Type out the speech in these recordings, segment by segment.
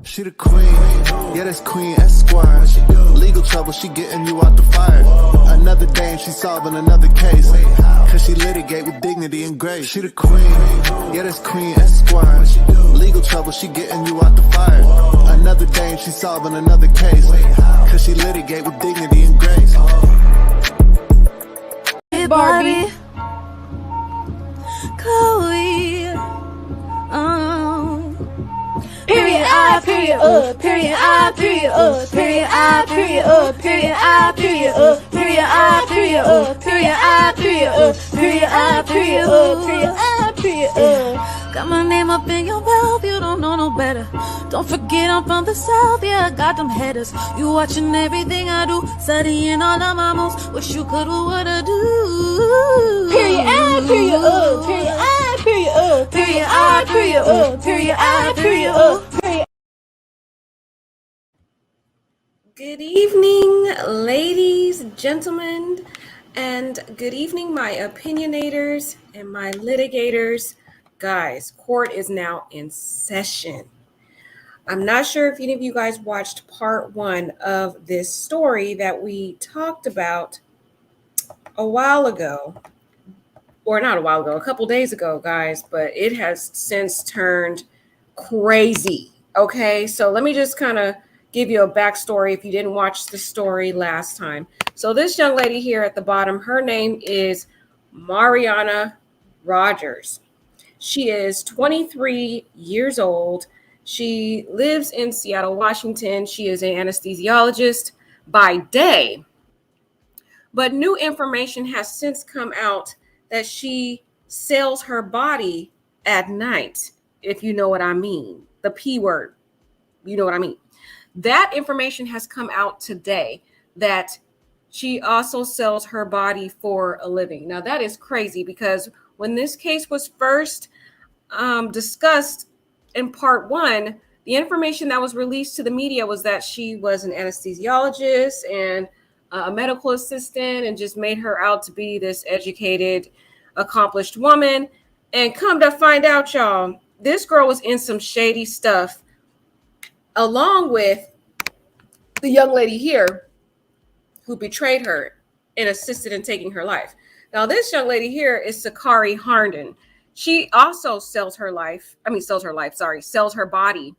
She the queen, yeah, that's Queen Esquire. Legal trouble, she getting you out the fire. Another day and she solving another case. Cause she litigate with dignity and grace. She the queen, yeah, that's Queen Esquire. Legal trouble, she getting you out the fire. Another day and she solving another case. Cause she litigate with dignity and grace. Hey Barbie, Chloe, period I, period period I, period period I, period period I, period period I, period period I, period period I, period period. Got my name up in your mouth, you don't know no better. Don't forget I'm from the south, yeah, I got them headers. You watching everything I do, studying all of my moves. Wish you could do what I do. Period I, period period I, period period I, period period I, period. Good evening, ladies, gentlemen, and good evening, my opinionators and my litigators. Guys, court is now in session. I'm not sure if any of you guys watched part one of this story that we talked about a while ago, or not a while ago, a couple days ago, guys, but it has since turned crazy. Okay, so let me just kind of give you a backstory if you didn't watch the story last time. So this young lady here at the bottom, her name is Mariana Rogers. She is 23 years old. She lives in Seattle, Washington. She is an anesthesiologist by day. But new information has since come out that she sells her body at night, if you know what I mean. The P word, you know what I mean. That information has come out today that she also sells her body for a living. Now, that is crazy because when this case was first discussed in part one, the information that was released to the media was that she was an anesthesiologist and a medical assistant and just made her out to be this educated, accomplished woman. And come to find out, y'all, this girl was in some shady stuff along with the young lady here who betrayed her and assisted in taking her life. Now, this young lady here is Sakari Harnden. She also sells her body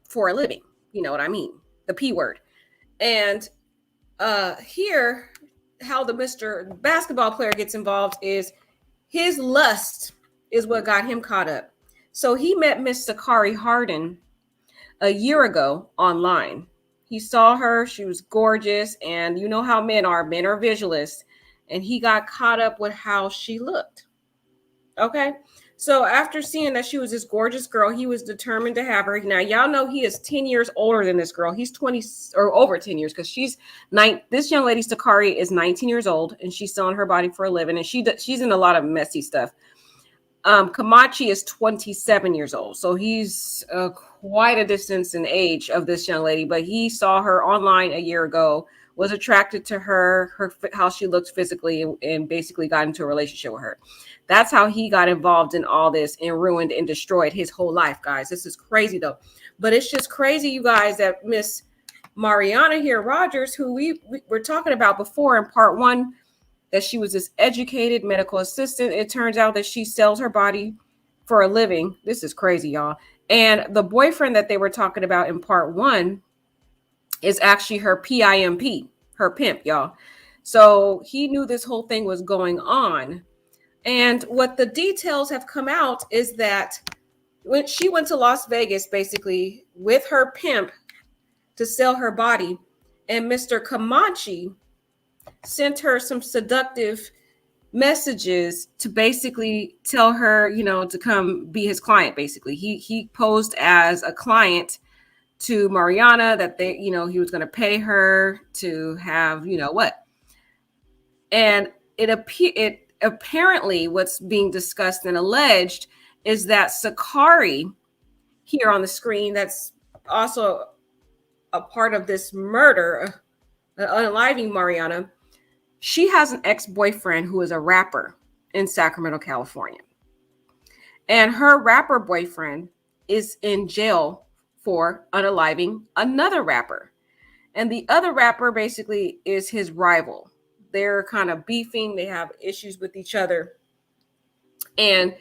for a living. You know what I mean? The P word. And here, how the Mr. basketball player gets involved is his lust is what got him caught up. So he met Miss Sakari Harden a year ago online. He saw her, she was gorgeous, and you know how men are visualists, and he got caught up with how she looked. Okay, so after seeing that she was this gorgeous girl, he was determined to have her. Now, y'all know he is 10 years older than this girl. He's 20 or over 10 years because she's this young lady, Sakari, is 19 years old, and she's selling her body for a living, and she's in a lot of messy stuff. Comanche is 27 years old, so he's quite a distance in age of this young lady, but he saw her online a year ago, was attracted to her how she looked physically, and basically got into a relationship with her. That's how he got involved in all this and ruined and destroyed his whole life, guys. This is crazy, though. But it's just crazy, you guys, that Miss Mariana here, Rogers, who we were talking about before in part one, that she was this educated medical assistant. It turns out that she sells her body for a living. This is crazy, y'all. And the boyfriend that they were talking about in part one is actually her PIMP, her pimp, y'all. So he knew this whole thing was going on. And what the details have come out is that when she went to Las Vegas, basically with her pimp to sell her body, and Mr. Comanche sent her some seductive messages to basically tell her, to come be his client. Basically, he posed as a client to Mariana that he was going to pay her to have, what. And it apparently what's being discussed and alleged is that Sakari here on the screen, that's also a part of this murder, unaliving Mariana. She has an ex-boyfriend who is a rapper in Sacramento, California. And her rapper boyfriend is in jail for unaliving another rapper. And the other rapper basically is his rival. They're kind of beefing. They have issues with each other. And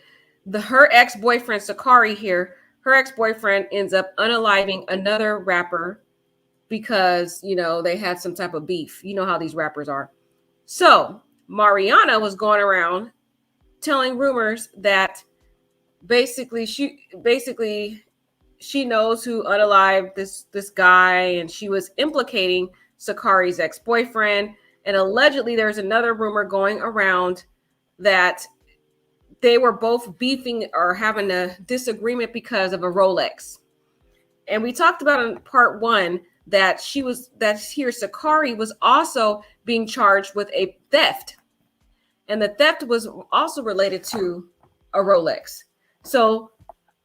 her ex-boyfriend, Sakari here, her ex-boyfriend ends up unaliving another rapper because, you know, they had some type of beef. You know how these rappers are. So Mariana was going around telling rumors that basically she knows who unalived this guy, and she was implicating Sakari's ex-boyfriend. And allegedly there's another rumor going around that they were both beefing or having a disagreement because of a Rolex. And we talked about in part 1 that Sakari was also being charged with a theft. And the theft was also related to a Rolex. So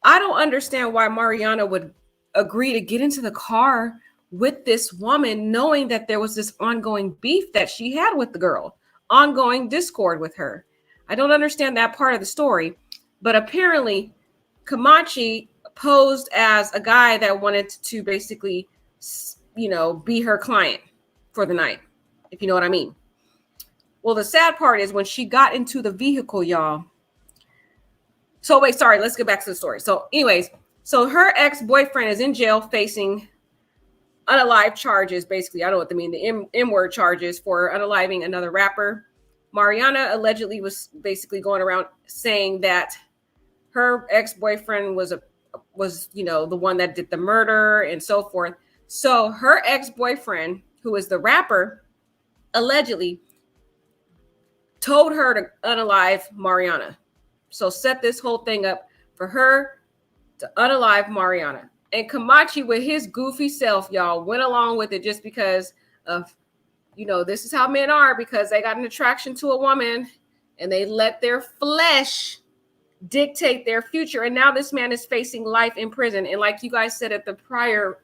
I don't understand why Mariana would agree to get into the car with this woman, knowing that there was this ongoing beef that she had with the girl, ongoing discord with her. I don't understand that part of the story. But apparently Comanche posed as a guy that wanted to basically, you know, be her client for the night, if you know what I mean. Well, the sad part is when she got into the vehicle, y'all. So wait, sorry, let's get back to the story. So anyways, so her ex-boyfriend is in jail facing unalived charges. Basically, I don't know what they mean, the M-word charges for unaliving another rapper. Mariana allegedly was basically going around saying that her ex-boyfriend was you know, the one that did the murder and so forth. So her ex-boyfriend, who is the rapper, allegedly told her to unalive Mariana. So set this whole thing up for her to unalive Mariana. And Comanche, with his goofy self, y'all, went along with it just because of, you know, this is how men are, because they got an attraction to a woman and they let their flesh dictate their future. And now this man is facing life in prison. And like you guys said at the prior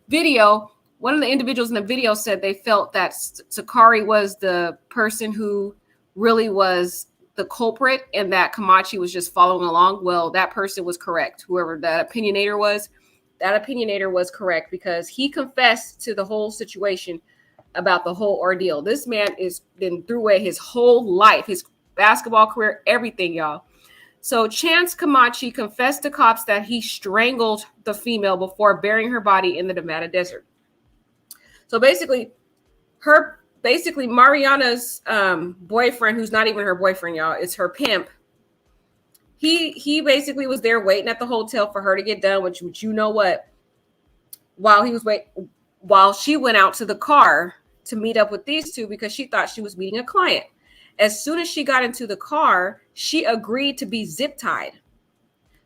video, one of the individuals in the video said they felt that Sakari was the person who really was the culprit and that Comanche was just following along. Well, that person was correct. Whoever that opinionator was correct, because he confessed to the whole situation about the whole ordeal. This man is been through it his whole life, his basketball career, everything, y'all. So Chance Comanche confessed to cops that he strangled the female before burying her body in the Nevada desert. So basically Mariana's boyfriend, who's not even her boyfriend, y'all, it's her pimp. He basically was there waiting at the hotel for her to get done, which you know what, while she went out to the car to meet up with these two because she thought she was meeting a client. As soon as she got into the car, she agreed to be zip tied.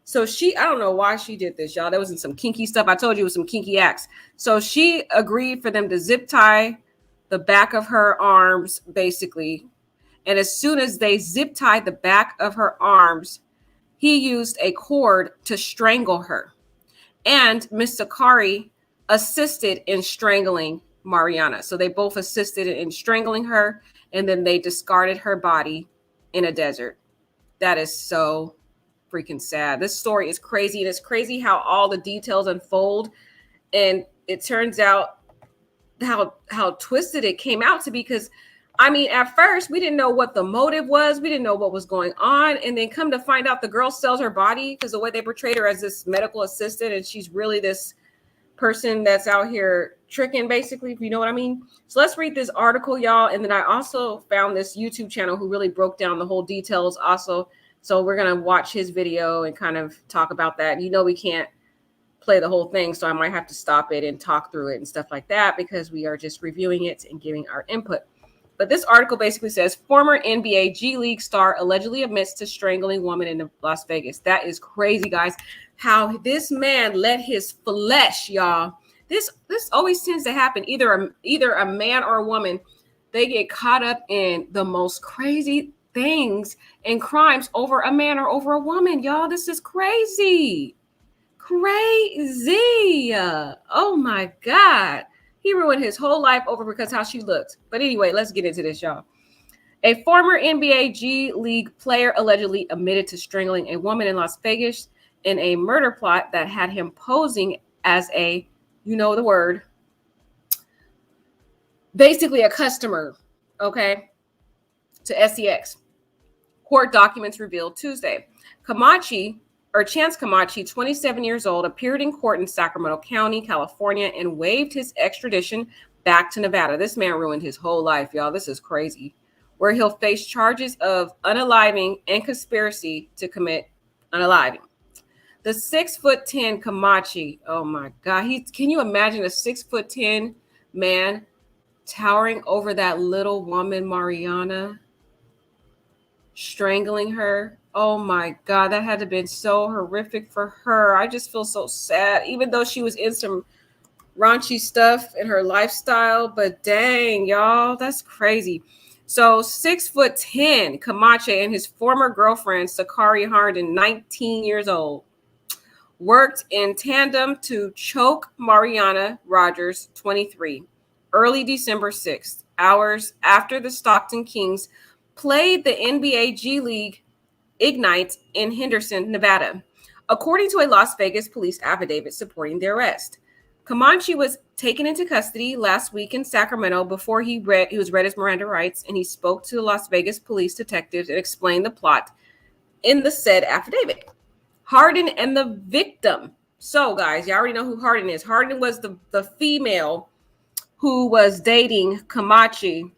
So I don't know why she did this, y'all. There was some kinky stuff. I told you it was some kinky acts. So she agreed for them to zip tie the back of her arms, basically. And as soon as they zip tied the back of her arms, he used a cord to strangle her. And Miss Sakari assisted in strangling Mariana. So they both assisted in strangling her, and then they discarded her body in a desert. That is so freaking sad. This story is crazy, and it's crazy how all the details unfold. And it turns out how twisted it came out to be, because I mean, at first we didn't know what the motive was. We didn't know what was going on. And then come to find out the girl sells her body, because the way they portrayed her as this medical assistant, and she's really this person that's out here tricking, basically, if you know what I mean. So let's read this article, y'all. And then I also found this YouTube channel who really broke down the whole details also. So we're going to watch his video and kind of talk about that. You know, we can't play the whole thing, so I might have to stop it and talk through it and stuff like that, because we are just reviewing it and giving our input. But this article basically says former NBA G League star allegedly admits to strangling woman in Las Vegas. That is crazy, guys. How this man let his flesh, y'all. This always tends to happen. Either a man or a woman, they get caught up in the most crazy things and crimes over a man or over a woman, y'all. This is crazy. Crazy. Oh my God. He ruined his whole life over because how she looked. But anyway, let's get into this, y'all. A former NBA G League player allegedly admitted to strangling a woman in Las Vegas in a murder plot that had him posing as a, you know the word, basically a customer, okay, to SEX. Court documents revealed Tuesday. Chance Comanche, 27 years old, appeared in court in Sacramento County, California, and waived his extradition back to Nevada. This man ruined his whole life, y'all. This is crazy. Where he'll face charges of unaliving and conspiracy to commit unaliving. The 6'10" Comanche, oh my God. Can you imagine a 6'10" man towering over that little woman, Mariana, strangling her? Oh my God, that had to have been so horrific for her. I just feel so sad, even though she was in some raunchy stuff in her lifestyle. But dang, y'all, that's crazy. So 6'10" Comanche and his former girlfriend, Sakari Hardin, 19 years old, worked in tandem to choke Mariana Rogers, 23, early December 6th, hours after the Stockton Kings played the NBA G League Ignite in Henderson, Nevada, according to a Las Vegas police affidavit supporting the arrest. Comanche was taken into custody last week in Sacramento before he was read his Miranda rights, and he spoke to the Las Vegas police detectives and explained the plot in the said affidavit. Hardin and the victim. So, guys, you already know who Hardin is. Hardin was the female who was dating Comanche,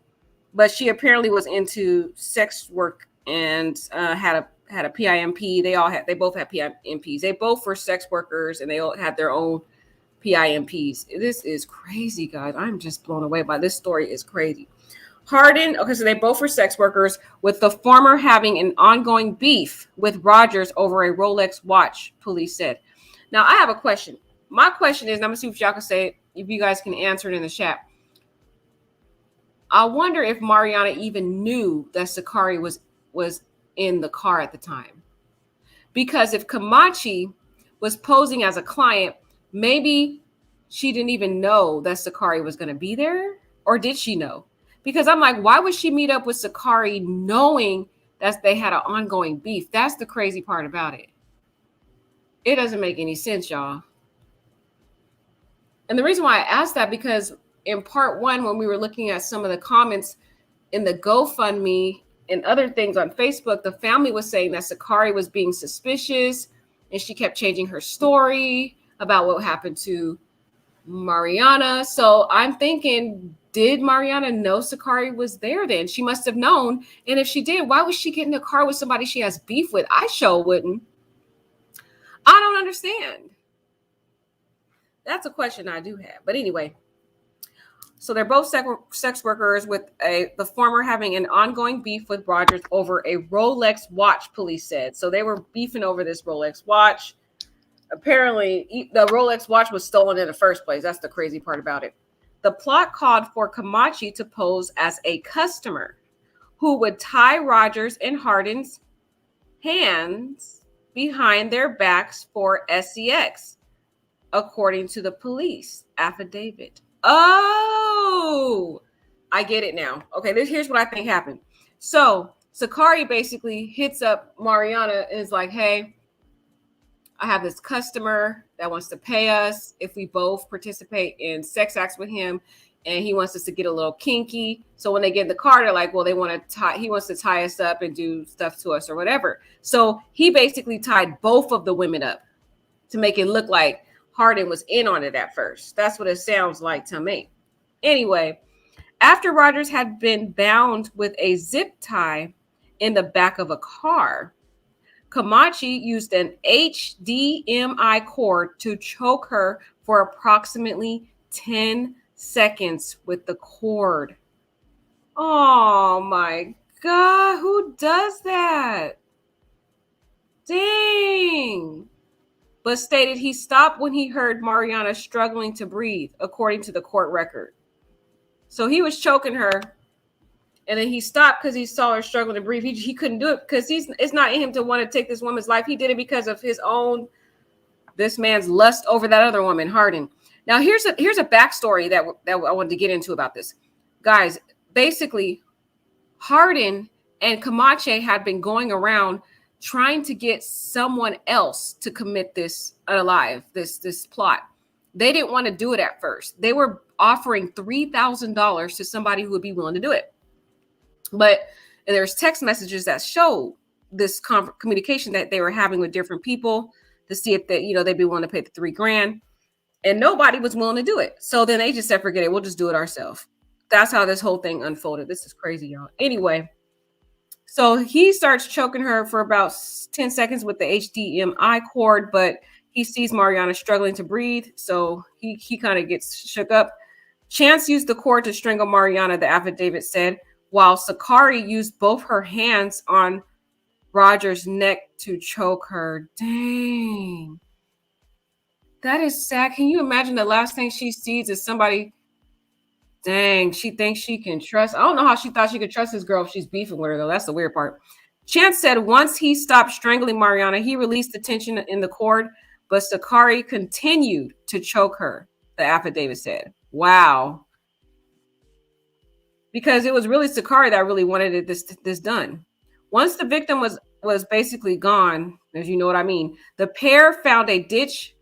but she apparently was into sex work and had a PIMP. They both had PIMPs. They both were sex workers, and they all had their own PIMPs. This is crazy, guys. I'm just blown away by this story. Is crazy. Hardin, okay, so they both were sex workers, with the former having an ongoing beef with Rogers over a Rolex watch, police said. Now, I have a question. My question is, and I'm going to see if y'all can say, if you guys can answer it in the chat. I wonder if Mariana even knew that Sakari was in the car at the time. Because if Comanche was posing as a client, maybe she didn't even know that Sakari was going to be there. Or did she know? Because I'm like, why would she meet up with Sakari knowing that they had an ongoing beef? That's the crazy part about it. It doesn't make any sense, y'all. And the reason why I asked that, because in part one, when we were looking at some of the comments in the GoFundMe and other things on Facebook, the family was saying that Sakari was being suspicious and she kept changing her story about what happened to Mariana. So I'm thinking, did Mariana know Sakari was there then? She must have known. And if she did, why would she get in a car with somebody she has beef with? I sure wouldn't. I don't understand. That's a question I do have. But anyway, so they're both sex workers, with the former having an ongoing beef with Rogers over a Rolex watch, police said. So they were beefing over this Rolex watch. Apparently, the Rolex watch was stolen in the first place. That's the crazy part about it. The plot called for Comanche to pose as a customer who would tie Rogers and Hardin's hands behind their backs for SEX, according to the police affidavit. Oh, I get it now. Okay, here's what I think happened. So Sakari basically hits up Mariana and is like, hey, I have this customer that wants to pay us if we both participate in sex acts with him, and he wants us to get a little kinky. So when they get in the car, they're like, well, he wants to tie us up and do stuff to us or whatever. So he basically tied both of the women up to make it look like Hardin was in on it at first. That's what it sounds like to me. Anyway, after Rogers had been bound with a zip tie in the back of a car, Comanche used an HDMI cord to choke her for approximately 10 seconds with the cord. Oh my God, who does that? Dang. But stated he stopped when he heard Mariana struggling to breathe, according to the court record. So he was choking her, and then he stopped because he saw her struggling to breathe. He couldn't do it because it's not in him to want to take this woman's life. He did it because of this man's lust over that other woman, Hardin. Now, here's a backstory that I wanted to get into about this. Guys, basically, Hardin and Comanche had been going around trying to get someone else to commit this plot. They didn't want to do it at first. They were offering $3,000 to somebody who would be willing to do it. But there's text messages that show this communication that they were having with different people to see if they, they'd be willing to pay the $3,000, and nobody was willing to do it. So then they just said, forget it. We'll just do it ourselves. That's how this whole thing unfolded. This is crazy, y'all. Anyway, so he starts choking her for about 10 seconds with the HDMI cord, but he sees Mariana struggling to breathe. So he kind of gets shook up. Chance used the cord to strangle Mariana, the affidavit said, while Sakari used both her hands on Roger's neck to choke her. Dang. That is sad. Can you imagine the last thing she sees is somebody? Dang, she thinks she can trust. I don't know how she thought she could trust this girl if she's beefing with her, though. That's the weird part. Chance said once he stopped strangling Mariana, he released the tension in the cord, but Sakari continued to choke her, the affidavit said. Wow. Because it was really Sakari that really wanted this done. Once the victim was basically gone, as you know what I mean, the pair found a ditch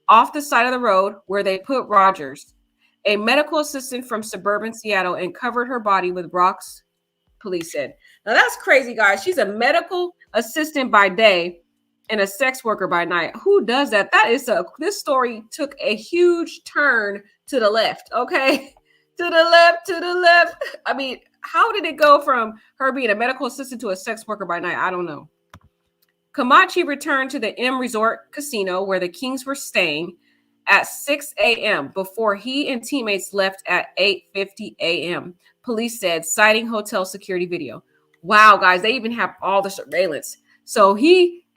off the side of the road where they put Rogers, a medical assistant from suburban Seattle, and covered her body with rocks, police said. Now that's crazy, guys. She's a medical assistant by day and a sex worker by night. Who does that? This story took a huge turn to the left, okay? To the left. I mean, how did it go from her being a medical assistant to a sex worker by night? I don't know. Comanche returned to the M Resort Casino where the Kings were staying at 6 a.m. before he and teammates left at 8:50 a.m. Police said, citing hotel security video. Wow, guys, they even have all the surveillance. So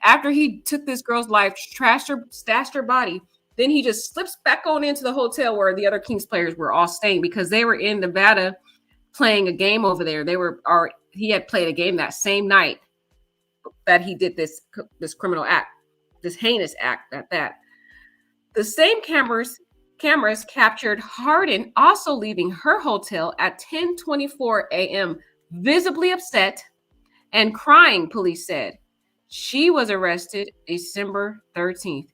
after he took this girl's life, stashed her body, then he just slips back on into the hotel where the other Kings players were all staying because they were in Nevada playing a game over there. He had played a game that same night that he did this criminal act, this heinous act at that. The same cameras captured Hardin also leaving her hotel at 10:24 a.m., visibly upset and crying, police said. She was arrested December 13th.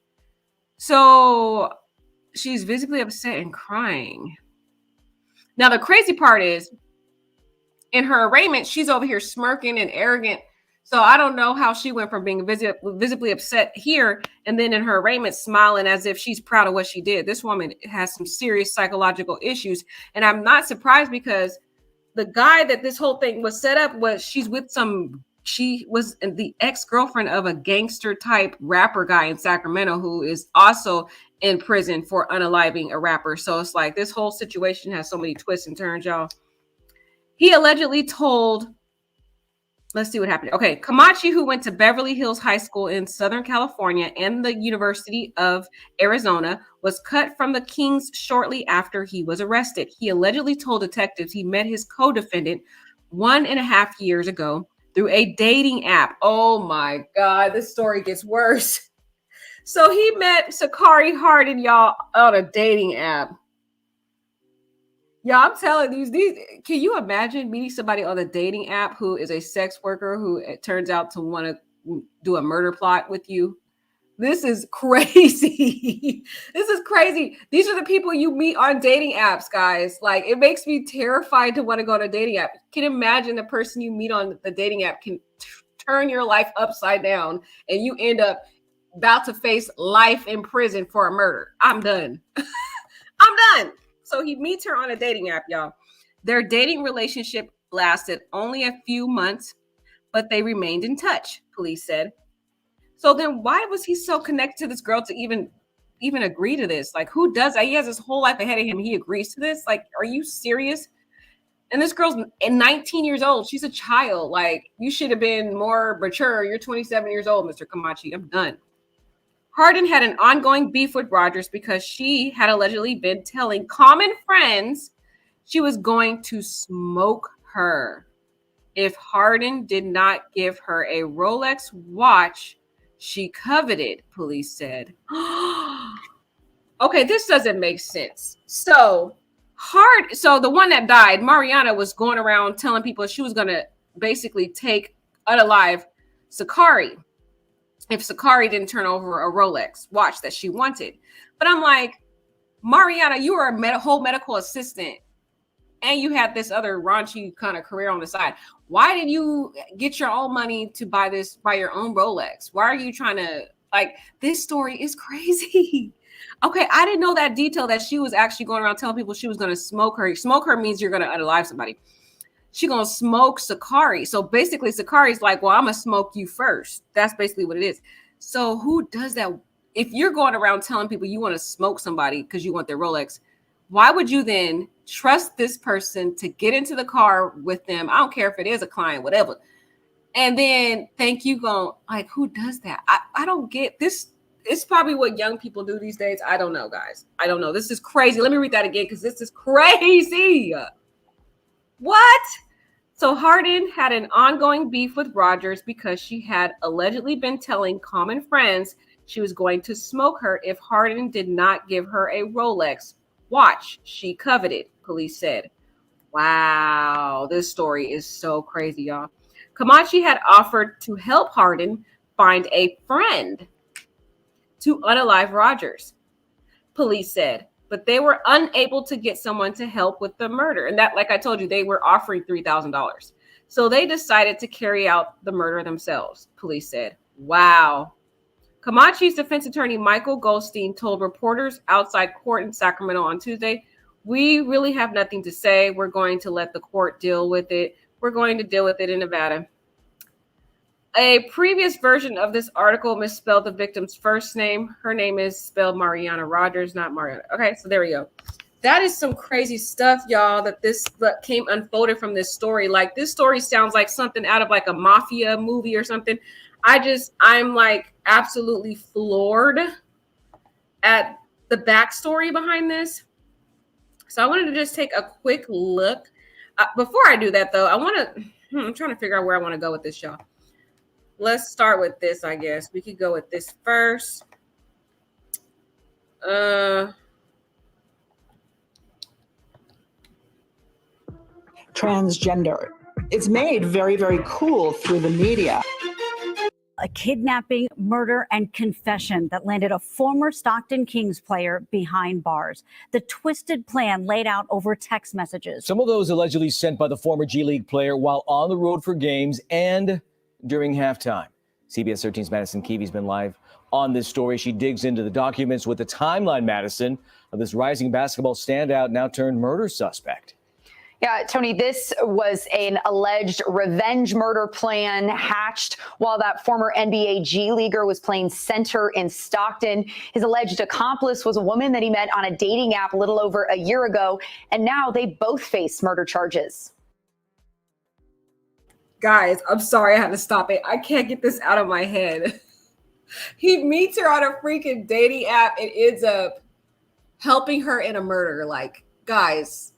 So she's visibly upset and crying. Now, the crazy part is, in her arraignment, she's over here smirking and arrogant. So I don't know how she went from being visibly upset here and then in her arraignment smiling as if she's proud of what she did. This woman has some serious psychological issues. And I'm not surprised because the guy that this whole thing was set up she was the ex-girlfriend of a gangster type rapper guy in Sacramento who is also in prison for unaliving a rapper. So it's like this whole situation has so many twists and turns, y'all. He allegedly told, let's see what happened. Okay, Comanche, who went to Beverly Hills High School in Southern California and the University of Arizona, was cut from the Kings shortly after he was arrested. He allegedly told detectives he met his co-defendant 1.5 years ago through a dating app. Oh my God, this story gets worse. So he met Sakari Hardin, y'all, on a dating app. Yeah, I'm telling you, can you imagine meeting somebody on a dating app who is a sex worker who it turns out to want to do a murder plot with you? This is crazy. This is crazy. These are the people you meet on dating apps, guys. Like, it makes me terrified to want to go on a dating app. Can you imagine the person you meet on the dating app can turn your life upside down and you end up about to face life in prison for a murder? I'm done. I'm done. So he meets her on a dating app, y'all. Their dating relationship lasted only a few months, but they remained in touch, police said. So then why was he so connected to this girl to even agree to this? Like, who does that? He has his whole life ahead of him. He agrees to this? Like, are you serious? And this girl's 19 years old. She's a child. Like, you should have been more mature. You're 27 years old, Mr. Comanche. I'm done. Hardin had an ongoing beef with Rogers because she had allegedly been telling common friends she was going to smoke her if Hardin did not give her a Rolex watch she coveted, police said. Okay, this doesn't make sense. So the one that died, Mariana, was going around telling people she was going to basically take unalive Sakari if Sakari didn't turn over a Rolex watch that she wanted. But I'm like, Mariana, you were a whole medical assistant and you had this other raunchy kind of career on the side. Why did you get your own money to buy your own Rolex? Why are you trying to, like, this story is crazy. Okay, I didn't know that detail, that she was actually going around telling people she was going to smoke her. Smoke her means you're going to unalive somebody. She's going to smoke Sakari. So basically Sakari's like, well, I'm going to smoke you first. That's basically what it is. So who does that? If you're going around telling people you want to smoke somebody because you want their Rolex, why would you then trust this person to get into the car with them? I don't care if it is a client, whatever. And then think you going, like, who does that? I don't get this. It's probably what young people do these days. I don't know, guys. I don't know. This is crazy. Let me read that again because this is crazy. What? So Hardin had an ongoing beef with Rogers because she had allegedly been telling common friends she was going to smoke her if Hardin did not give her a Rolex watch she coveted, police said. Wow, this story is so crazy, y'all. Comanche had offered to help Hardin find a friend to unalive Rogers, police said, but they were unable to get someone to help with the murder. And that, like I told you, they were offering $3,000. So they decided to carry out the murder themselves, police said. Wow. Comanche's defense attorney, Michael Goldstein, told reporters outside court in Sacramento on Tuesday, "We really have nothing to say. We're going to let the court deal with it. We're going to deal with it in Nevada." A previous version of this article misspelled the victim's first name. Her name is spelled Mariana Rogers, not Mariana. Okay, so there we go. That is some crazy stuff, y'all, that came unfolded from this story. Like, this story sounds like something out of like a mafia movie or something. I'm like absolutely floored at the backstory behind this. So I wanted to just take a quick look. Before I do that, though, I'm trying to figure out where I want to go with this, y'all. Let's start with this, I guess. We could go with this first. Transgender. It's made very, very cool through the media. A kidnapping, murder, and confession that landed a former Stockton Kings player behind bars. The twisted plan laid out over text messages. Some of those allegedly sent by the former G League player while on the road for games and during halftime. CBS 13's Madison Keevy's been live on this story. She digs into the documents with the timeline, Madison, of this rising basketball standout now turned murder suspect. Yeah, Tony, this was an alleged revenge murder plan hatched while that former NBA G Leaguer was playing center in Stockton. His alleged accomplice was a woman that he met on a dating app a little over a year ago, and now they both face murder charges. Guys, I'm sorry I had to stop it. I can't get this out of my head. He meets her on a freaking dating app and ends up helping her in a murder. Like, guys,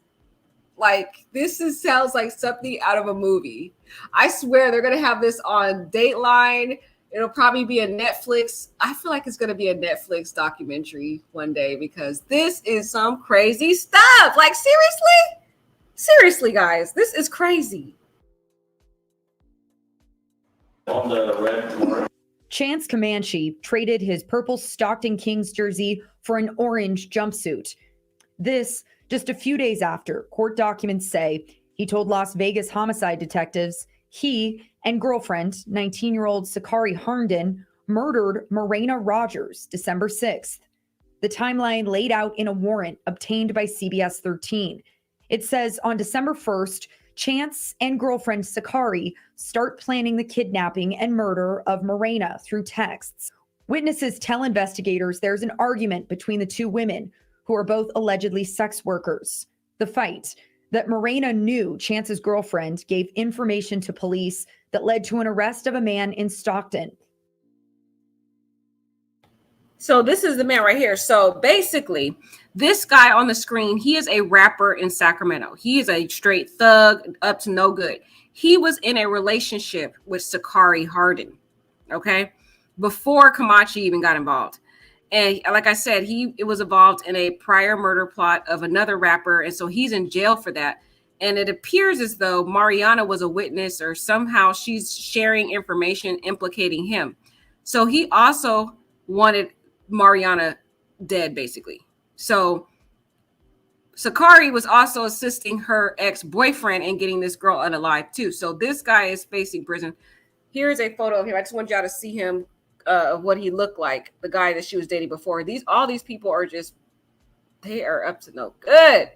like, sounds like something out of a movie. I swear they're going to have this on Dateline. It'll probably be a Netflix. I feel like it's going to be a Netflix documentary one day because this is some crazy stuff. Like, seriously? Seriously, guys, this is crazy. On the red. Chance Comanche traded his purple Stockton Kings jersey for an orange jumpsuit. This just a few days after court documents say he told Las Vegas homicide detectives he and girlfriend, 19-year-old Sakari Harnden, murdered Morena Rogers December 6th. The timeline laid out in a warrant obtained by CBS 13. It says on December 1st, Chance and girlfriend Sakari start planning the kidnapping and murder of Morena through texts. Witnesses tell investigators there's an argument between the two women who are both allegedly sex workers. The fight, that Morena knew Chance's girlfriend gave information to police that led to an arrest of a man in Stockton. So this is the man right here. So basically, this guy on the screen, he is a rapper in Sacramento. He is a straight thug, up to no good. He was in a relationship with Sakari Harden, okay, before Comanche even got involved. And like I said, it was involved in a prior murder plot of another rapper. And so he's in jail for that. And it appears as though Mariana was a witness or somehow she's sharing information implicating him. So he also wanted Mariana dead, basically. So Sakari was also assisting her ex-boyfriend in getting this girl unalived too. So this guy is facing prison. Here's a photo of him. I just want y'all to see him, of what he looked like, the guy that she was dating before. All these people are just, they are up to no good.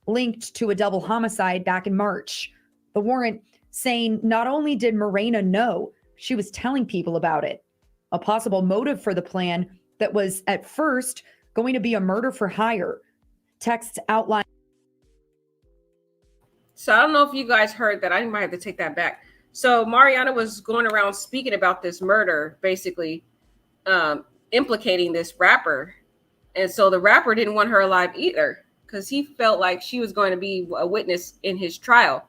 Linked to a double homicide back in March. The warrant saying not only did Morena know, she was telling people about it. A possible motive for the plan that was at first going to be a murder for hire. Texts outline. So I don't know if you guys heard that. I might have to take that back. So Mariana was going around speaking about this murder, basically implicating this rapper. And so the rapper didn't want her alive either, because he felt like she was going to be a witness in his trial.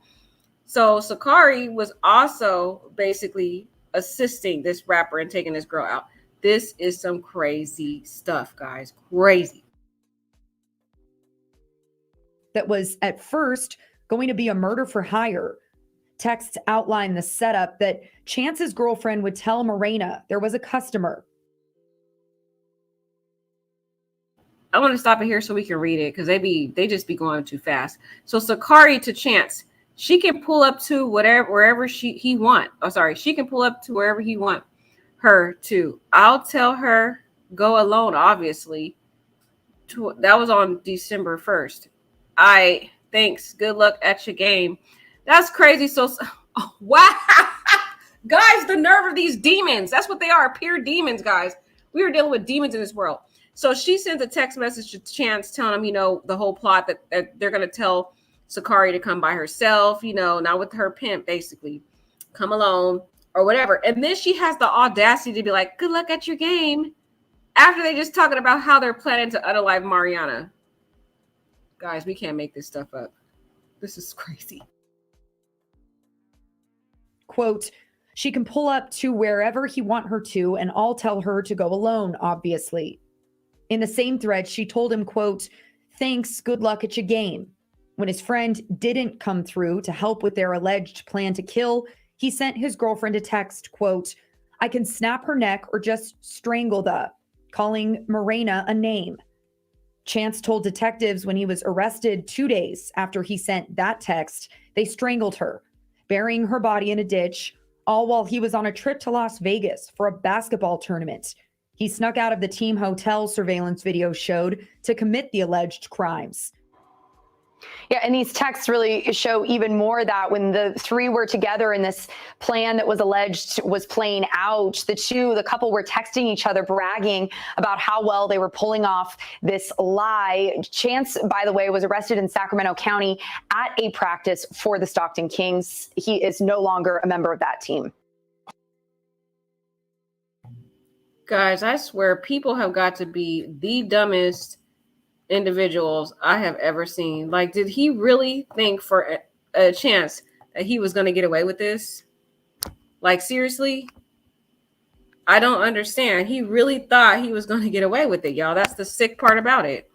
So Sakari was also basically assisting this rapper and taking this girl out. This is some crazy stuff, guys. Crazy. That was at first going to be a murder for hire. Texts outline the setup that Chance's girlfriend would tell Morena there was a customer. I want to stop it here so we can read it, because they just be going too fast. So Sakari to Chance, she can pull up to wherever he want. Oh, sorry, she can pull up to wherever he want her to. I'll tell her go alone. Obviously, that was on December 1st. Thanks. Good luck at your game. That's crazy. So, wow, guys, the nerve of these demons. That's what they are. Pure demons, guys. We are dealing with demons in this world. So she sends a text message to Chance telling him, the whole plot that they're going to tell Sakari to come by herself, not with her pimp, basically. Come alone or whatever. And then she has the audacity to be like, good luck at your game, after they just talking about how they're planning to unalive Mariana. Guys, we can't make this stuff up. This is crazy. Quote, she can pull up to wherever he want her to, and I'll tell her to go alone, obviously. In the same thread, she told him, quote, thanks, good luck at your game. When his friend didn't come through to help with their alleged plan to kill, he sent his girlfriend a text, quote, I can snap her neck or just strangle calling Morena a name. Chance told detectives when he was arrested 2 days after he sent that text, they strangled her, burying her body in a ditch, all while he was on a trip to Las Vegas for a basketball tournament. He snuck out of the team hotel, surveillance video showed, to commit the alleged crimes. Yeah, and these texts really show even more that when the three were together and this plan that was alleged was playing out, the couple were texting each other, bragging about how well they were pulling off this lie. Chance, by the way, was arrested in Sacramento County at a practice for the Stockton Kings. He is no longer a member of that team. Guys, I swear people have got to be the dumbest individuals I have ever seen. Like, did he really think for a chance that he was going to get away with this? Like, seriously? I don't understand. He really thought he was going to get away with it, y'all. That's the sick part about it.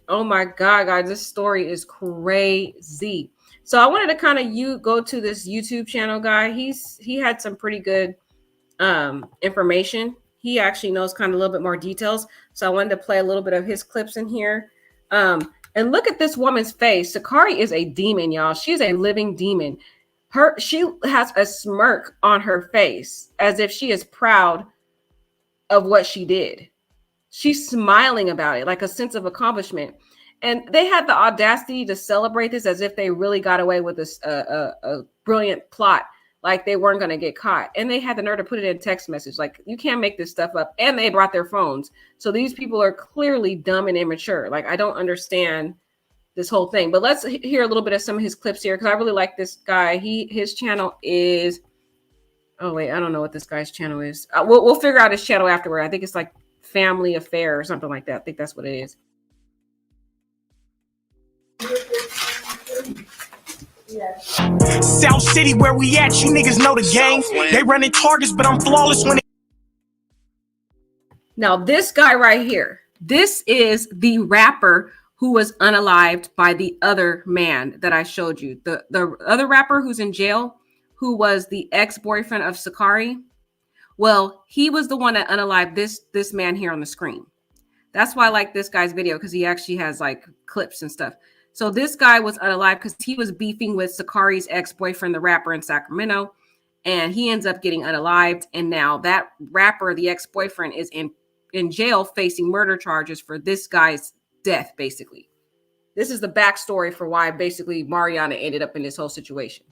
Oh my God, guys, this story is crazy. So I wanted to kind of go to this YouTube channel guy. He had some pretty good information. He actually knows kind of a little bit more details. So I wanted to play a little bit of his clips in here. And look at this woman's face. Sakari is a demon, y'all. She's a living demon. She has a smirk on her face as if she is proud of what she did. She's smiling about it, like a sense of accomplishment. And they had the audacity to celebrate this as if they really got away with this a brilliant plot. Like they weren't going to get caught. And they had the nerve to put it in text message. Like, you can't make this stuff up. And they brought their phones. So these people are clearly dumb and immature. Like, I don't understand this whole thing. But let's hear a little bit of some of his clips here, because I really like this guy. His channel is, oh wait, I don't know what this guy's channel is. We'll figure out his channel afterward. I think it's like Family Affair or something like that. I think that's what it is. South City, where we at? You niggas know the game. They running targets, but I'm flawless when Now, this guy right here, this is the rapper who was unalived by the other man that I showed you. The other rapper who's in jail, who was the ex-boyfriend of Sakari. Well, he was the one that unalived this man here on the screen. That's why I like this guy's video, because he actually has like clips and stuff. So this guy was unalived because he was beefing with Sakari's ex-boyfriend, the rapper in Sacramento, and he ends up getting unalived. And now that rapper, the ex-boyfriend, is in jail facing murder charges for this guy's death, basically. This is the backstory for why basically Mariana ended up in this whole situation.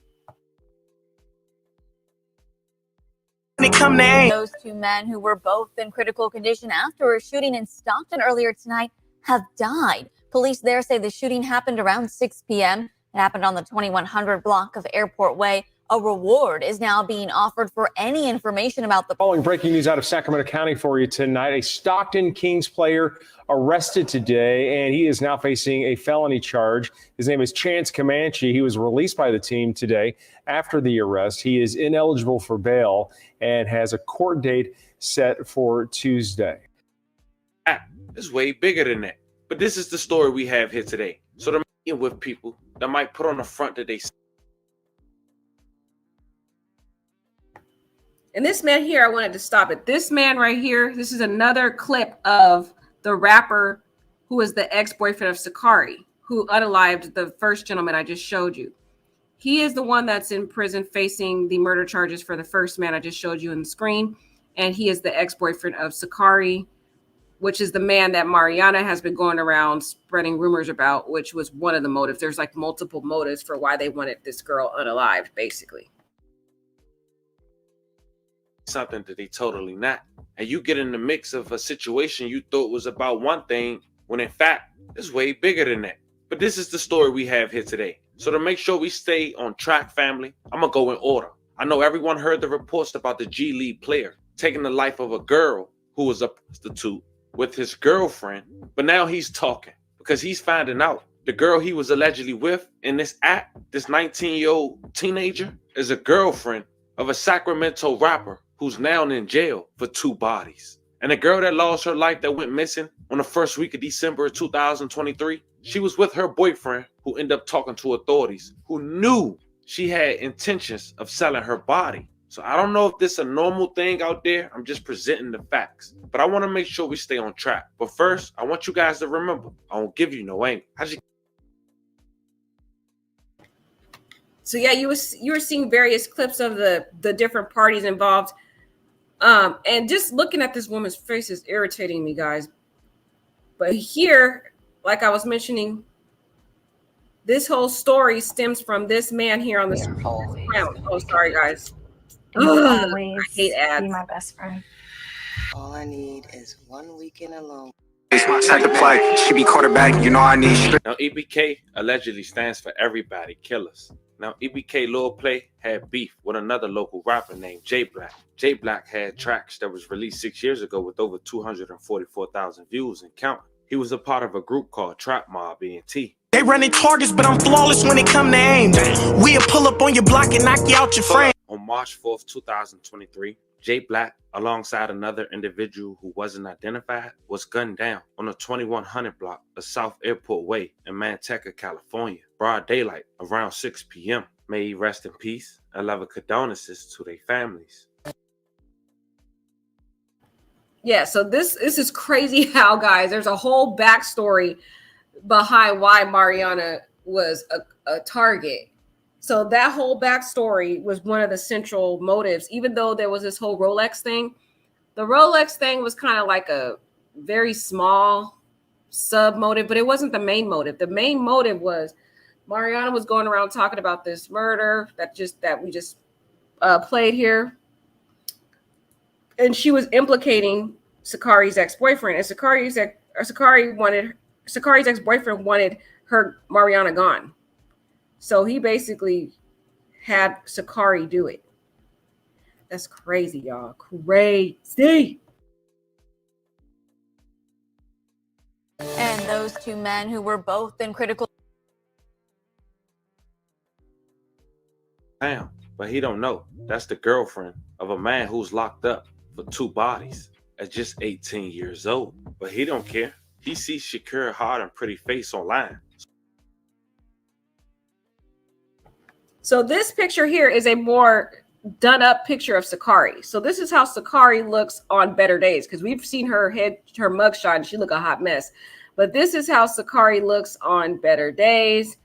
Those two men who were both in critical condition after a shooting in Stockton earlier tonight have died. Police there say the shooting happened around 6 p.m. It happened on the 2100 block of Airport Way. A reward is now being offered for any information about the... Following breaking news out of Sacramento County for you tonight, a Stockton Kings player arrested today, and he is now facing a felony charge. His name is Comanche. He was released by the team today after the arrest. He is ineligible for bail and has a court date set for Tuesday. It's way bigger than that. But this is the story we have here today. So they're meeting with people that might put on the front that they... And this man here, I wanted to stop it. This man right here, this is another clip of the rapper who is the ex-boyfriend of Sakari, who unalived the first gentleman I just showed you. He is the one that's in prison facing the murder charges for the first man I just showed you on the screen. And he is the ex-boyfriend of Sakari, which is the man that Mariana has been going around spreading rumors about, which was one of the motives. There's like multiple motives for why they wanted this girl unalived, basically. Something that they totally not. And you get in the mix of a situation you thought was about one thing, when in fact, it's way bigger than that. But this is the story we have here today. So to make sure we stay on track, family, I'm going to go in order. I know everyone heard the reports about the G League player taking the life of a girl who was a prostitute with his girlfriend. But now he's talking because he's finding out the girl he was allegedly with in this act, this 19-year-old teenager, is a girlfriend of a Sacramento rapper who's now in jail for 2 bodies. And the girl that lost her life that went missing on the first week of December of 2023, she was with her boyfriend who ended up talking to authorities who knew she had intentions of selling her body. So I don't know if this is a normal thing out there. I'm just presenting the facts. But I want to make sure we stay on track. But first, I want you guys to remember, I won't give you no aim. So yeah, you were seeing various clips of the different parties involved. And just looking at this woman's face is irritating me, guys. But here, like I was mentioning, this whole story stems from this man here on the screen. Oh, sorry, guys. Ugh, I hate ads. Be my best friend. All I need is 1 weekend alone. It's my type to play. She be quarterback, you know I need. Now, EBK allegedly stands for Everybody Killers. Now, EBK Lil Play had beef with another local rapper named J Black. J Black had tracks that was released 6 years ago with over 244,000 views and counting. He was a part of a group called Trap Mob ENT. They running targets, but I'm flawless when it come to aim. We'll pull up on your block and knock you out your frame. On March 4th, 2023, J Black, alongside another individual who wasn't identified, was gunned down on the 2100 block of South Airport Way in Manteca, California. Broad daylight, around 6 p.m. May he rest in peace and love condolences to their families. Yeah, so this is crazy how, guys, there's a whole backstory behind why Mariana was a target. So that whole backstory was one of the central motives, even though there was this whole Rolex thing. The Rolex thing was kind of like a very small sub motive, but it wasn't the main motive. The main motive was Mariana was going around talking about this murder that we just played here. And she was implicating Sakari's ex-boyfriend. And Sakari's ex-boyfriend wanted her Mariana gone. So he basically had Sakari do it. That's crazy, y'all. Crazy. And those two men who were both in critical... Damn, but he don't know. That's the girlfriend of a man who's locked up for 2 bodies at just 18 years old. But he don't care. He sees Shakira hard and pretty face online. So this picture here is a more done up picture of Sakari. So this is how Sakari looks on better days, because we've seen her mugshot and she look a hot mess. But this is how Sakari looks on better days.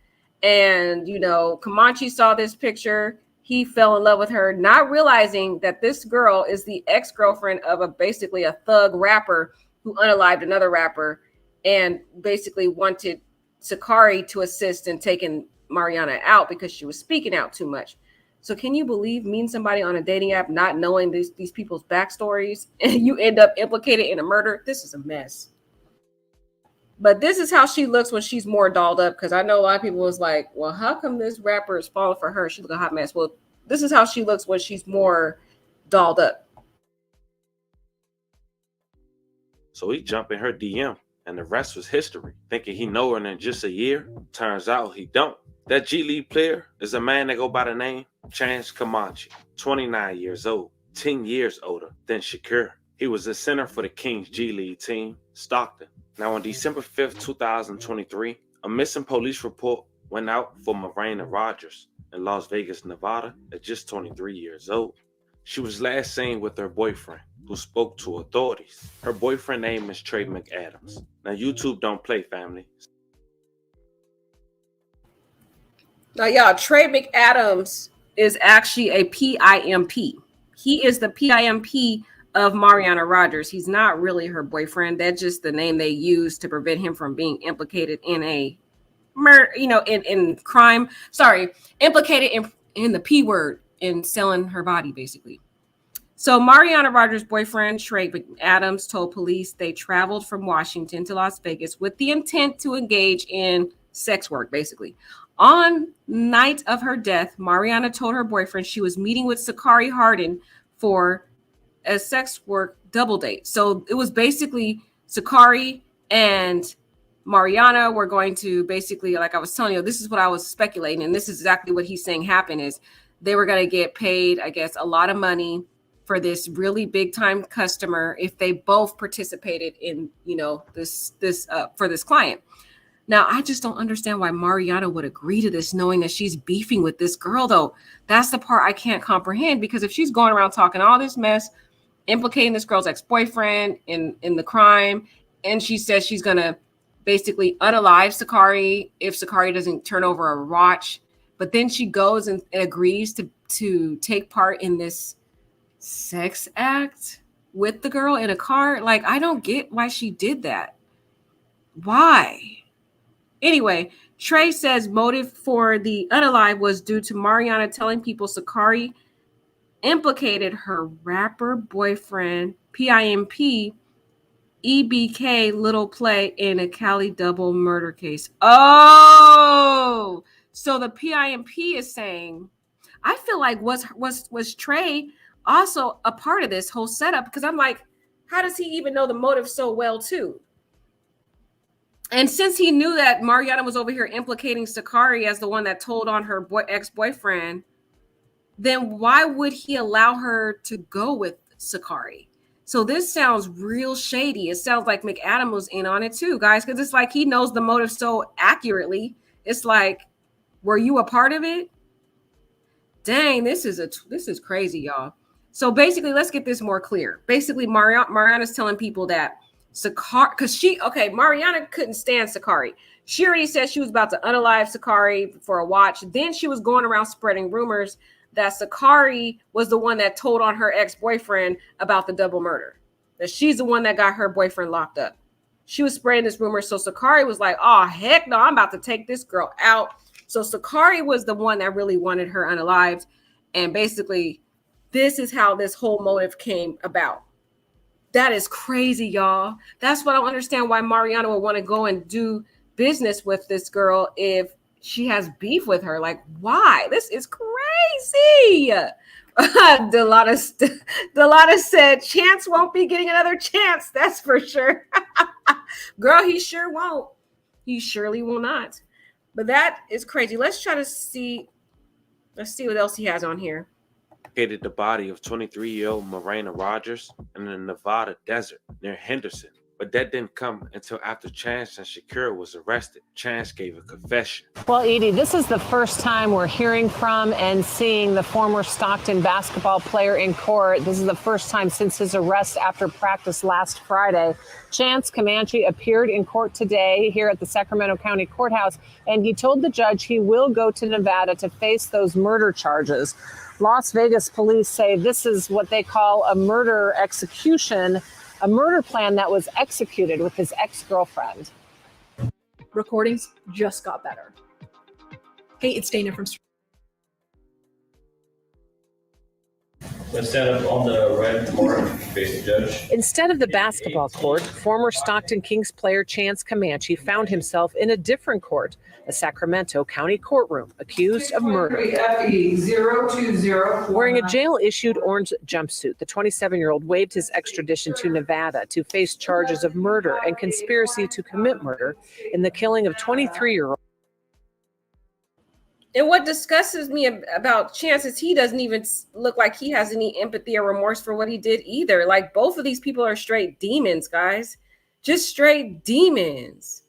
And, you know, Comanche saw this picture. He fell in love with her, not realizing that this girl is the ex-girlfriend of basically a thug rapper who unalived another rapper and basically wanted Sakari to assist in taking Mariana out because she was speaking out too much. So can you believe meeting somebody on a dating app, not knowing these people's backstories, and you end up implicated in a murder? This is a mess. But this is how she looks when she's more dolled up, because I know a lot of people was like, well, how come this rapper is falling for her? She look a hot mess. Well, this is how she looks when she's more dolled up. So he jumped in her DM, and the rest was history. Thinking he know her in just a year. Turns out he don't. That G League player is a man that go by the name Chance Comanche, 29 years old, 10 years older than Shakur. He was the center for the Kings G League team, Stockton. Now on December 5th, 2023, a missing police report went out for Mariana Rogers in Las Vegas, Nevada, at just 23 years old. She was last seen with her boyfriend, who spoke to authorities. Her boyfriend name is Trey McAdams. Now YouTube don't play, family. Now, y'all, Trey McAdams is actually a PIMP. He is the PIMP of Mariana Rogers. He's not really her boyfriend. That's just the name they use to prevent him from being implicated in a murder, you know, in crime. Sorry, implicated in the P word, in selling her body, basically. So Mariana Rogers' boyfriend, Trey McAdams, told police they traveled from Washington to Las Vegas with the intent to engage in sex work, basically. On night of her death, Mariana told her boyfriend she was meeting with Sakari Hardin for a sex work double date. So it was basically Sakari and Mariana were going to basically, like I was telling you, this is what I was speculating, and this is exactly what he's saying happened, is they were going to get paid, I guess, a lot of money for this really big time customer if they both participated in, you know, this for this client. Now, I just don't understand why Mariana would agree to this, knowing that she's beefing with this girl, though. That's the part I can't comprehend, because if she's going around talking all this mess, implicating this girl's ex-boyfriend in the crime, and she says she's going to basically unalive Sakari if Sakari doesn't turn over a watch, but then she goes and agrees to take part in this sex act with the girl in a car. Like, I don't get why she did that. Why? Anyway, Trey says motive for the unalive was due to Mariana telling people Sakari implicated her rapper boyfriend, PIMP, EBK Little Play, in a Cali double murder case. Oh, so the PIMP is saying, I feel like was Trey also a part of this whole setup? Because I'm like, how does he even know the motive so well too? And since he knew that Mariana was over here implicating Sakari as the one that told on her ex-boyfriend, then why would he allow her to go with Sakari? So this sounds real shady. It sounds like McAdams was in on it too, guys, because it's like he knows the motive so accurately. It's like, were you a part of it? Dang, this is crazy, y'all. So basically, let's get this more clear. Basically, Mariana's telling people that Sakari, because Mariana couldn't stand Sakari. She already said she was about to unalive Sakari for a watch. Then she was going around spreading rumors that Sakari was the one that told on her ex-boyfriend about the double murder, that she's the one that got her boyfriend locked up. She was spreading this rumor. So Sakari was like, oh, heck no, I'm about to take this girl out. So Sakari was the one that really wanted her unalived. And basically, this is how this whole motive came about. That is crazy, y'all. That's what I don't understand, why Mariana would want to go and do business with this girl if she has beef with her. Like, why? This is crazy. Delata said, Chance won't be getting another chance. That's for sure. Girl, he sure won't. He surely will not. But that is crazy. Let's try to see. Let's see what else he has on here. Located the body of 23-year-old Mariana Rogers in the Nevada desert near Henderson But that didn't come until after Chance and Shakira was arrested. Chance gave a confession. Well, Edie, this is the first time we're hearing from and seeing the former Stockton basketball player in court. This is the first time since his arrest after practice last Friday. Chance Comanche appeared in court today here at the Sacramento County Courthouse, and he told the judge he will go to Nevada to face those murder charges. Las Vegas police say this is what they call a murder execution, a murder plan that was executed with his ex-girlfriend. Recordings just got better. Hey, it's Dana from Instead of on the red court, face the judge. Instead of the basketball court, former Stockton Kings player Chance Comanche found himself in a different court, a Sacramento County courtroom, accused of murder. Wearing a jail-issued orange jumpsuit, the 27-year-old waived his extradition to Nevada to face charges of murder and conspiracy to commit murder in the killing of 23-year-old. And what disgusts me about Chance is he doesn't even look like he has any empathy or remorse for what he did either. Like, both of these people are straight demons, guys. Just straight demons.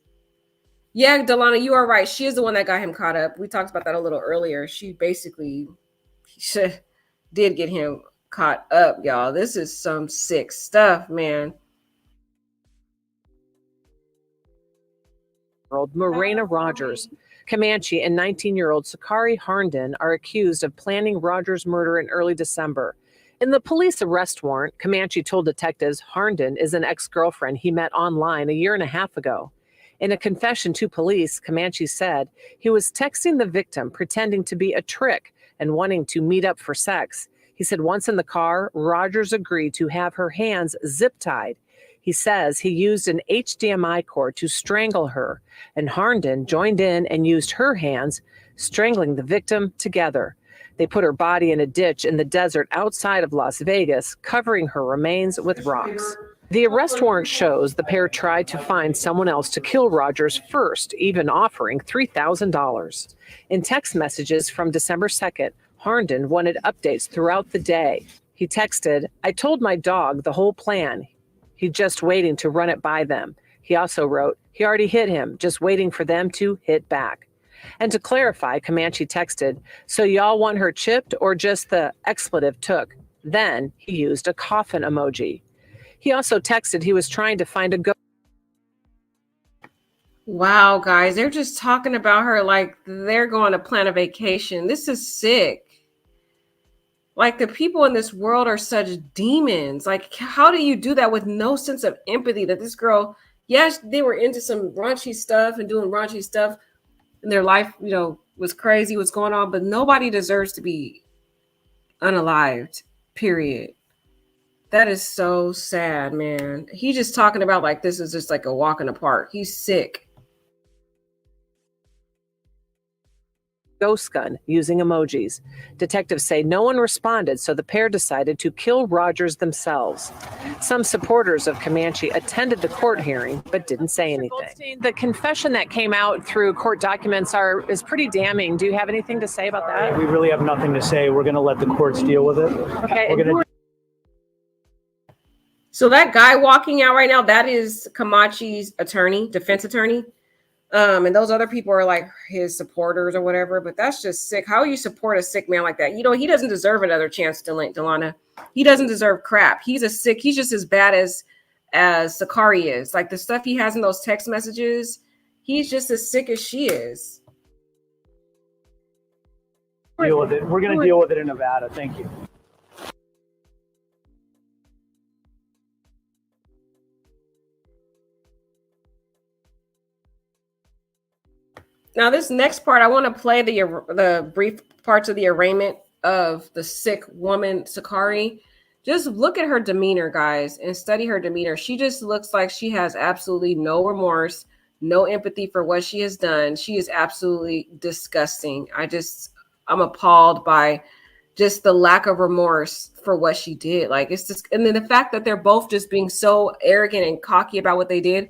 Yeah, Delana, you are right. She is the one that got him caught up. We talked about that a little earlier. She basically did get him caught up, y'all. This is some sick stuff, man. Morena Rogers. Comanche and 19-year-old Sakari Harnden are accused of planning Rogers' murder in early December. In the police arrest warrant, Comanche told detectives Harnden is an ex-girlfriend he met online a year and a half ago. In a confession to police, Comanche said he was texting the victim pretending to be a trick and wanting to meet up for sex. He said once in the car, Rogers agreed to have her hands zip-tied. He says he used an HDMI cord to strangle her, and Harnden joined in and used her hands, strangling the victim together. They put her body in a ditch in the desert outside of Las Vegas, covering her remains with rocks. The arrest warrant shows the pair tried to find someone else to kill Rogers first, even offering $3,000. In text messages from December 2nd, Harnden wanted updates throughout the day. He texted, "I told my dog the whole plan. He's just waiting to run it by them." He also wrote, "He already hit him, just waiting for them to hit back." And to clarify, Comanche texted, "So y'all want her chipped or just the expletive took?" Then he used a coffin emoji. He also texted he was trying to find a ghost. Wow, guys, they're just talking about her like they're going to plan a vacation. This is sick. Like, the people in this world are such demons. Like, how do you do that with no sense of empathy that this girl, yes, they were into some raunchy stuff and doing raunchy stuff in their life, you know, was crazy, what's going on, but nobody deserves to be unalived, period. That is so sad, man. He just talking about like this is just like a walk in the park. He's sick. Ghost gun using emojis. Detectives say no one responded, so the pair decided to kill Rogers themselves. Some supporters of Comanche attended the court hearing but didn't say anything. The confession that came out through court documents is pretty damning. Do you have anything to say about that? We really have nothing to say. We're going to let the courts deal with it. Okay. So that guy walking out right now, that is Comanche's attorney, defense attorney. And those other people are like his supporters or whatever, but that's just sick. How you support a sick man like that? You know, he doesn't deserve another chance, Delana. He doesn't deserve crap. He's just as bad as Sakari is. Like, the stuff he has in those text messages, he's just as sick as she is. Deal with it. We're going to deal with it in Nevada. Thank you. Now, this next part, I want to play the brief parts of the arraignment of the sick woman, Sakari. Just look at her demeanor, guys, and study her demeanor. She just looks like she has absolutely no remorse, no empathy for what she has done. She is absolutely disgusting. I'm appalled by just the lack of remorse for what she did. Like, it's just, and then the fact that they're both just being so arrogant and cocky about what they did.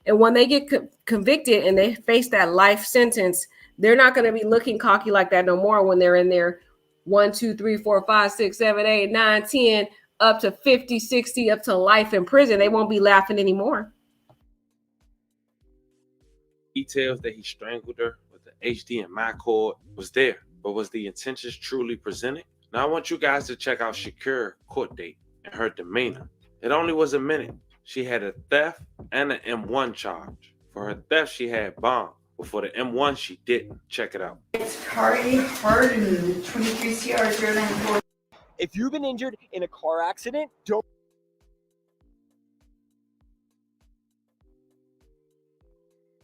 And when they get convicted and they face that life sentence, they're not going to be looking cocky like that no more when they're in there 1, 2, 3, 4, 5, 6, 7, 8, 9, 10, up to 50, 60, up to life in prison. They won't be laughing anymore. details that he strangled her with the HDMI cord was there, but was the intentions truly presented? Now I want you guys to check out Shakur's court date and her demeanor. It only was a minute. She had a theft and an M1 charge. For her theft, she had bond, but for the M1, she didn't. Check it out. It's Cardi Harden, 23 CR 094. If you've been injured in a car accident, don't.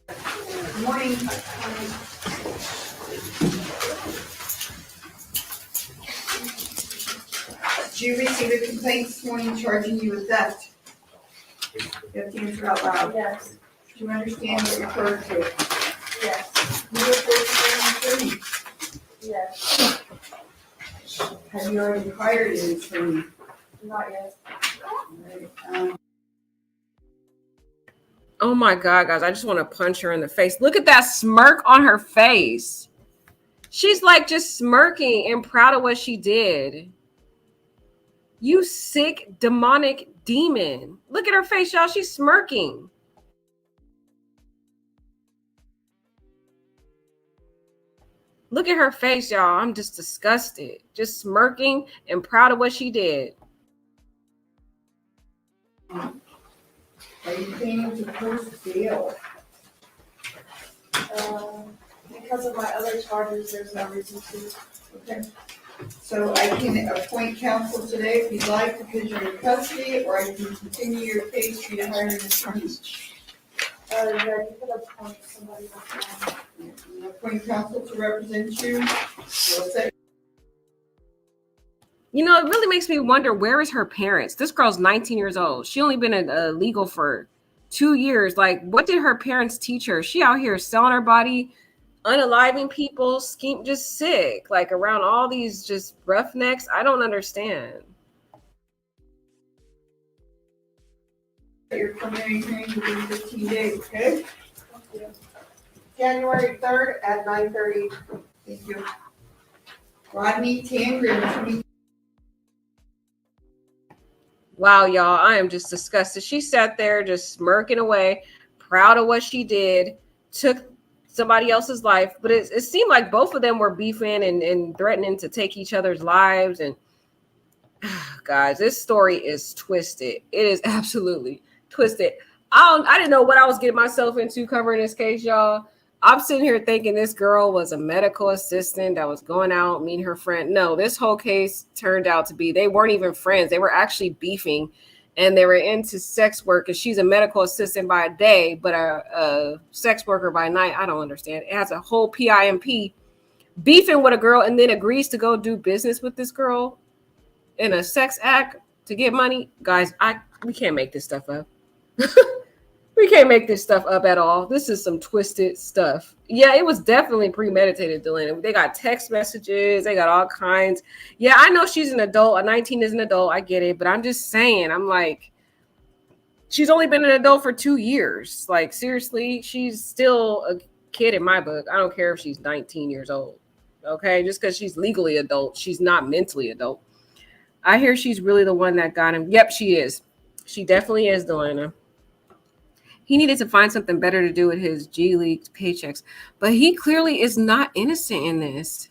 Good morning. Did you receive a complaint this morning charging you with theft? You have to answer out loud. Yes. Do you understand what you're referred to? Yes. You referred to an attorney? Yes. Have you already hired an attorney? Not yet. Oh my God, guys, I just want to punch her in the face. Look at that smirk on her face. She's like just smirking and proud of what she did. You sick, demonic demon. Look at her face, y'all. She's smirking. Look at her face, y'all. I'm just disgusted. Just smirking and proud of what she did. Are you planning to post bail? Because of my other charges, there's no reason to. Okay. So I can appoint counsel today if you'd like because you're in custody, or I can continue your case for you to hire an attorney. Yeah, you could appoint somebody else. Appoint counsel to represent you. You know, it really makes me wonder, where is her parents? This girl's 19 years old. She only been legal for 2 years. Like, what did her parents teach her? She out here selling her body, unaliving people, just sick, like around all these just roughnecks. I don't understand. Your preliminary hearing within 15 days, okay? Thank you. January 3rd at 9:30. Thank you. Rodney Tangren. Wow, y'all, I am just disgusted. She sat there just smirking away, proud of what she did, took somebody else's life. But it seemed like both of them were beefing and threatening to take each other's lives. And guys, this story is twisted. It is absolutely twisted. I didn't know what I was getting myself into covering this case, y'all. I'm sitting here thinking this girl was a medical assistant that was going out meeting her friend. No, this whole case turned out to be, they weren't even friends. They were actually beefing, and they were into sex work. And she's a medical assistant by day, but a sex worker by night. I don't understand. It has a whole PIMP beefing with a girl and then agrees to go do business with this girl in a sex act to get money. Guys, we can't make this stuff up. We can't make this stuff up at all. This is some twisted stuff. Yeah, it was definitely premeditated, Delana. They got text messages. They got all kinds. Yeah, I know she's an adult. A 19 is an adult. I get it. But I'm just saying, I'm like, she's only been an adult for 2 years. Like, seriously, she's still a kid in my book. I don't care if she's 19 years old. Okay? Just because she's legally adult, she's not mentally adult. I hear she's really the one that got him. Yep, she is. She definitely is, Delana. He needed to find something better to do with his G League paychecks, but he clearly is not innocent in this.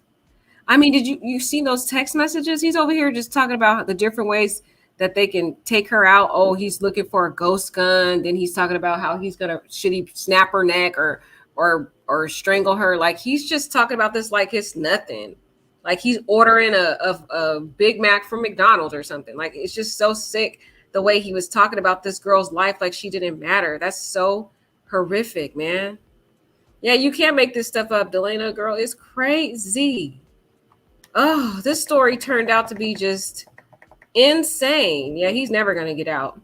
I mean, did you see those text messages? He's over here just talking about the different ways that they can take her out. Oh, he's looking for a ghost gun. Then he's talking about how should he snap her neck or strangle her? Like, he's just talking about this like it's nothing. Like he's ordering a Big Mac from McDonald's or something. Like, it's just so sick. The way he was talking about this girl's life like she didn't matter. That's so horrific, man. Yeah, you can't make this stuff up, Delana, girl. It's crazy. Oh, this story turned out to be just insane. Yeah, he's never going to get out.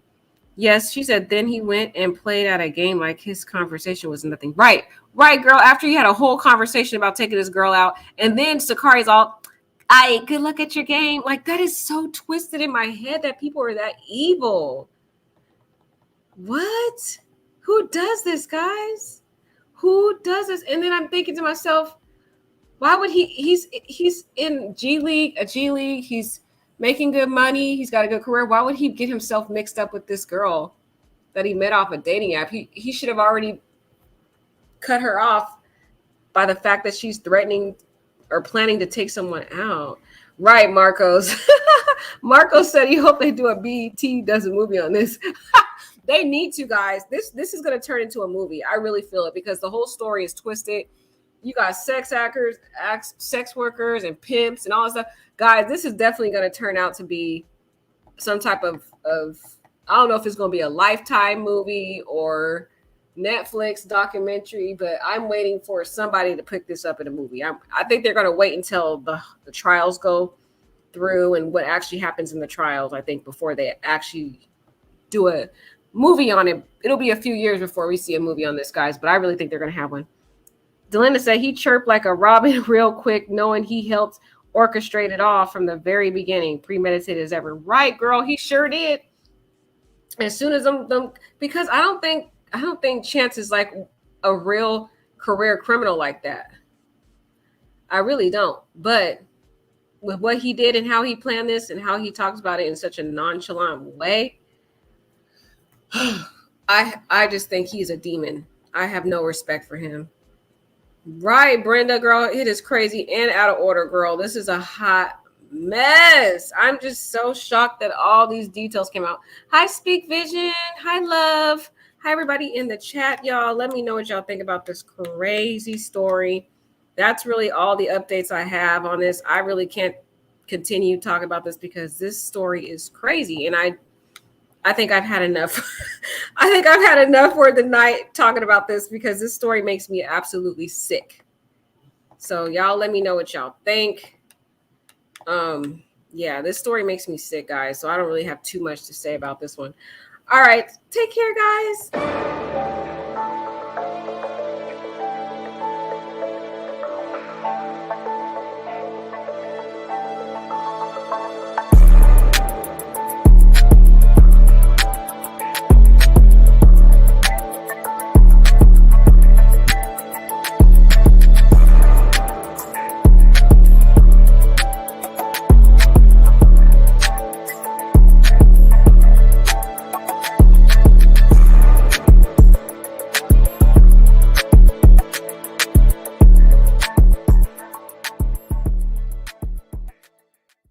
Yes, she said then he went and played at a game like his conversation was nothing. Right, girl. After you had a whole conversation about taking this girl out, and then Sakari's all, good luck at your game. Like, that is so twisted in my head that people are that evil. What? Who does this, guys? Who does this? And then I'm thinking to myself, why would he's in G League, a G League. He's making good money. He's got a good career. Why would he get himself mixed up with this girl that he met off a dating app? He should have already cut her off by the fact that she's threatening or planning to take someone out. Right, Marcos. Marcos said he hoped they do a BET does a movie on this. They need to, guys. This is going to turn into a movie. I really feel it because the whole story is twisted. You got sex workers and pimps and all that stuff. Guys, this is definitely going to turn out to be some type of I don't know if it's going to be a Lifetime movie or Netflix documentary, but I'm waiting for somebody to pick this up in a movie. I think they're going to wait until the trials go through and what actually happens in the trials, I think, before they actually do a movie on it. It'll be a few years before we see a movie on this, guys, but I really think they're going to have one. Delinda said he chirped like a robin real quick, knowing he helped orchestrate it all from the very beginning, premeditated as ever. Right, girl, he sure did. As soon as them because I don't think Chance is like a real career criminal like that. I really don't. But with what he did and how he planned this and how he talks about it in such a nonchalant way, I just think he's a demon. I have no respect for him. Right, Brenda, girl, it is crazy and out of order, girl. This is a hot mess. I'm just so shocked that all these details came out. Hi, Speak Vision. Hi, love. Hi, everybody in the chat, y'all. Let me know what y'all think about this crazy story. That's really all the updates I have on this. I really can't continue talking about this because this story is crazy, and I think I've had enough. I think I've had enough for the night talking about this because this story makes me absolutely sick. So y'all let me know what y'all think. Yeah, this story makes me sick, guys. So I don't really have too much to say about this one. All right, take care, guys.